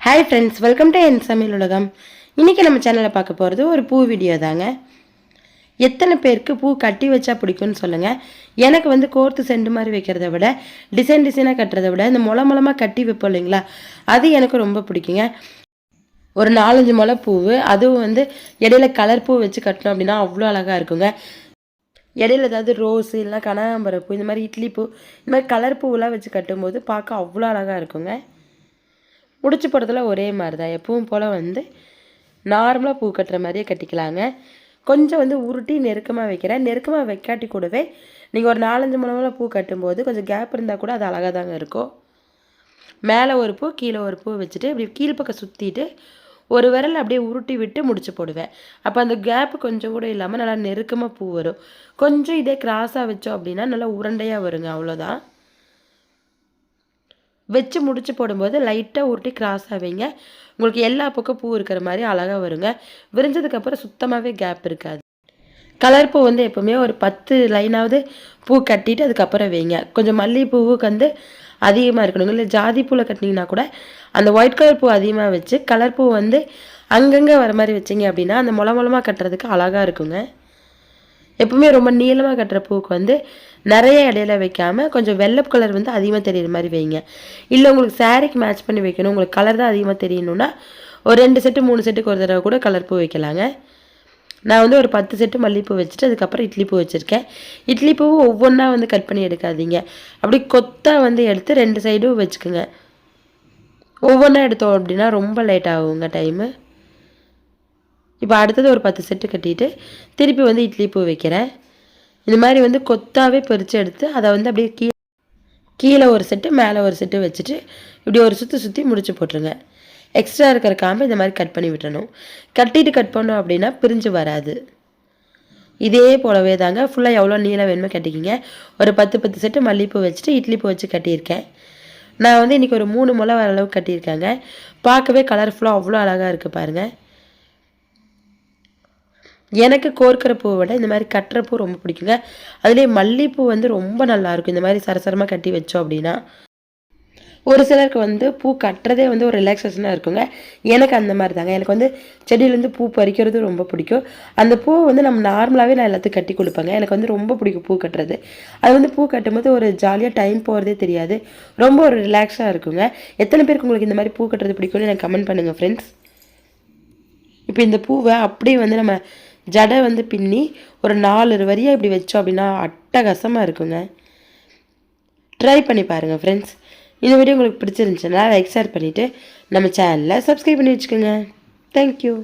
Hi friends, welcome to என் சமையல் உலகம். இன்றைக்கி நம்ம சேனலில் பார்க்க போகிறது ஒரு பூ வீடியோ தாங்க. எத்தனை பேருக்கு பூ கட்டி வச்சா பிடிக்கும்னு சொல்லுங்கள். எனக்கு வந்து கோர்த்து செண்டு மாதிரி வைக்கிறத விட டிசைனாக கட்டுறதை விட இந்த மூலமாக கட்டி வைப்போம் இல்லைங்களா, அது எனக்கு ரொம்ப பிடிக்குங்க. ஒரு 4-5 முளை பூவு, அதுவும் வந்து இடையில கலர் பூ வச்சு கட்டணும் அப்படின்னா அவ்வளோ அழகாக இருக்குங்க. இடையில ஏதாவது ரோஸு இல்லைனா கனகாம்பர பூ, இந்த மாதிரி இட்லி பூ, இந்த மாதிரி கலர் பூவெலாம் வச்சு கட்டும்போது பார்க்க அவ்வளோ அழகாக இருக்குங்க. முடிச்சு போடுறதுல ஒரே மாதிரி தான், எப்பவும் போல் வந்து நார்மலாக பூ கட்டுற மாதிரியே கட்டிக்கலாங்க. கொஞ்சம் வந்து உருட்டி நெருக்கமாக வைக்கிறேன். நெருக்கமாக வைக்காட்டி கூடவே நீங்கள் ஒரு 4-5 முழமெல்லாம் பூ கட்டும்போது கொஞ்சம் கேப் இருந்தால் கூட அது அழகாக தாங்க இருக்கும். மேலே ஒரு பூ கீழே ஒரு பூ வச்சுட்டு இப்படி கீழ்ப்பக்கம் சுற்றிட்டு ஒரு விரல் அப்படியே உருட்டி விட்டு முடிச்சு போடுவேன். அப்போ அந்த கேப்பு கொஞ்சம் கூட இல்லாமல் நல்லா நெருக்கமாக பூ வரும். கொஞ்சம் இதே கிராஸாக வச்சோம் அப்படின்னா நல்லா உருண்டையாக வருங்க, அவ்வளோதான். வச்சு முடிச்சு போடும்போது லைட்டாக உருட்டி கிராஸாக வைங்க. உங்களுக்கு எல்லா பக்கம் பூ இருக்கிற மாதிரி அழகாக வருங்க. விரிஞ்சதுக்கப்புறம் சுத்தமாகவே கேப் இருக்காது. கலர் பூ வந்து எப்போவுமே ஒரு 10 லைனாவது பூ கட்டிட்டு அதுக்கப்புறம் வைங்க. கொஞ்சம் மல்லிகைப்பூவுக்கு வந்து அதிகமாக இருக்கணுங்க. இல்லை ஜாதி பூவில் கட்டினீங்கன்னா கூட அந்த ஒயிட் கலர் பூ அதிகமாக வச்சு கலர் பூ வந்து அங்கங்கே வர மாதிரி வச்சிங்க அப்படின்னா அந்த மூலமாக கட்டுறதுக்கு அழகாக இருக்குங்க. எப்பவுமே ரொம்ப நீளமாக கட்டுற பூவுக்கு வந்து நிறைய இடையில வைக்காமல் கொஞ்சம் வெள்ளை கலர் வந்து அதிகமாக தெரியுற மாதிரி வைங்க. இல்லை உங்களுக்கு சாரீக்கு மேட்ச் பண்ணி வைக்கணும், உங்களுக்கு கலர் தான் அதிகமாக தெரியணுன்னா ஒரு 2 செட்டு 3 செட்டுக்கு ஒரு தடவை கூட கலர் பூ வைக்கலாங்க. நான் வந்து ஒரு 10 செட்டு மல்லிகைப்பூ வச்சுட்டு அதுக்கப்புறம் இட்லி பூ வச்சுருக்கேன். இட்லி பூ ஒவ்வொன்றா வந்து கட் பண்ணி எடுக்காதீங்க. அப்படி கொத்தாக வந்து எடுத்து 2 சைடும் வச்சுக்கோங்க. ஒவ்வொன்றா எடுத்தோம் அப்படின்னா ரொம்ப லேட் ஆகுங்க டைமு. இப்போ அடுத்தது ஒரு 10 செட்டு கட்டிட்டு திருப்பி வந்து இட்லி பூ வைக்கிறேன். இந்த மாதிரி வந்து கொத்தாவே பறித்து எடுத்து அதை வந்து அப்படியே கீழே ஒரு செட்டு மேலே ஒரு செட்டு வச்சுட்டு இப்படி ஒரு சுற்றி முடிச்சு போட்டுருங்க. எக்ஸ்ட்ரா இருக்கிற காம்பை இந்த மாதிரி கட் பண்ணி விட்டணும். கட்டிட்டு கட் பண்ணோம் அப்படின்னா பிரிஞ்சு வராது. இதே போலவே தாங்க ஃபுல்லாக எவ்வளோ நீளம் வேணுமோ கட்டிக்கிங்க. ஒரு 10 செட்டு மல்லிகைப்பூ வச்சுட்டு இட்லி பூ வச்சு கட்டியிருக்கேன். நான் வந்து இன்றைக்கி ஒரு 3 முளை வர அளவுக்கு கட்டியிருக்கேங்க. பார்க்கவே கலர்ஃபுல்லாக அவ்வளோ அழகாக இருக்குது பாருங்கள். எனக்கு கோர்க்கிற பூவை விட இந்த மாதிரி கட்டுற பூ ரொம்ப பிடிக்குங்க. அதுலேயே மல்லிகைப்பூ வந்து ரொம்ப நல்லாயிருக்கும் இந்த மாதிரி சரசரமாக கட்டி வச்சோம் அப்படின்னா. ஒரு சிலருக்கு வந்து பூ கட்டுறதே வந்து ஒரு ரிலாக்ஸேஷனாக இருக்குங்க. எனக்கு அந்த மாதிரி தாங்க. எனக்கு வந்து செடியிலேருந்து பூ பறிக்கிறது ரொம்ப பிடிக்கும். அந்த பூவை வந்து நம்ம நார்மலாகவே நான் எல்லாத்துக்கும் கட்டி கொடுப்பேங்க. எனக்கு வந்து ரொம்ப பிடிக்கும் பூ கட்டுறது. அது வந்து பூ கட்டும்போது ஒரு ஜாலியாக டைம் போகிறதே தெரியாது. ரொம்ப ஒரு ரிலாக்ஸாக இருக்குங்க. எத்தனை பேருக்கு உங்களுக்கு இந்த மாதிரி பூ கட்டுறது பிடிக்கும்னு எனக்கு கமெண்ட் பண்ணுங்கள் ஃப்ரெண்ட்ஸ். இப்போ இந்த பூவை அப்படியே வந்து நம்ம ஜடை வந்து பின்னி ஒரு 4 வரியாக இப்படி வச்சோம் அப்படின்னா அட்டகாசமாக இருக்குங்க. ட்ரை பண்ணி பாருங்கள் ஃப்ரெண்ட்ஸ். இந்த வீடியோ உங்களுக்கு பிடிச்சிருந்துச்சுன்னா லைக் ஷேர் பண்ணிவிட்டு நம்ம சேனலில் சப்ஸ்கிரைப் பண்ணி வச்சுக்கோங்க. தேங்க்யூ.